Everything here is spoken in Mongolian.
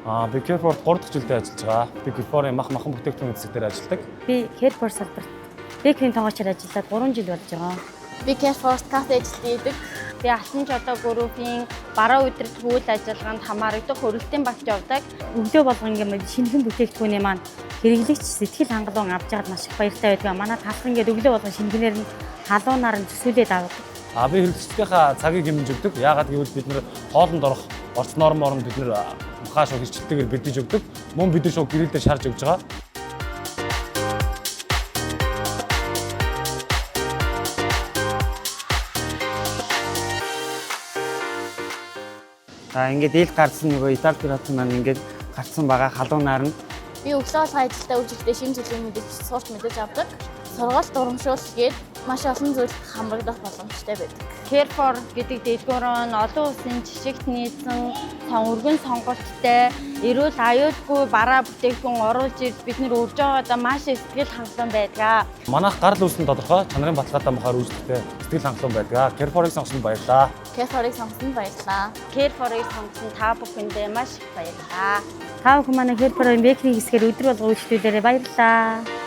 Би Carrefour 3 дахь жилдээ ажиллаж байгаа. Би Carrefour-ын махан бүтээгдэхүүн хэсэг дээр ажилладаг. Би Carrefour салбарт бэкерийн тоогоочор ажиллаад 3 жил болж байгаа. Би Carrefour кафе ажилт хийдэг. Би Алтан жолоо группийн бараа өдрөлт үйл ажиллагаанд хамаардаг хөрөлтийн багт явдаг. Өглөө болгон ингээд шинэхэн бүтээгдэхүүний маань хэрэглэгч сэтгэл хангалуун авч байгаад маш их баяртай байдаг. Манай талх ингээд өглөө болгон шинэхнээр нь халуунаар нь төсөөлөд авдаг. Би хэрэглэгчдийнхаа цагийг хэмнэж өгдөг. Яагаад гэвэл бид нэр хоолнд орох орц норм бид нэр махаа шууд хилчилтэйгээр бэлдэж өгдөг. Мөн бид нар шууд гэрэлдээ шарж өгж байгаа. Ингээд ил гарсан нөгөө Итали пиратын маань ингээд гарсан байгаа халуунаар нь Би өглөө болгон ажилдаа үжилдээ шинэ жилийн мэдээж сурч мэдэж авдаг. Сургалт урамшуул гээд маш олон зүйл хамрагдах боломжтой байдаг. Carrefour гэдэг дэлгүүр нь олон улсын жишгт нийцэн өргөн сонголттой, эрүүл аюулгүй бараа бүтээгдэхүүн оруулж ирж бид нэр урьж байгаадаа маш их сэтгэл хангалуун байдаг. Манайх гарал үүсгэн тодорхой чанарын баталгаатай махаар үүсгэхдээ сэтгэл хангалуун байдаг. Carrefour-ыг сонгосонд баярлалаа. Carrefour-ыг сонгосонд баярлалаа. Carrefour-ыг сонгосон та бүхэндээ маш их баярлалаа. Та бүхэн манай Carrefour-ын бэкерийн хэсгээр өдөр болго үйлчлүүлээрээ баярлалаа.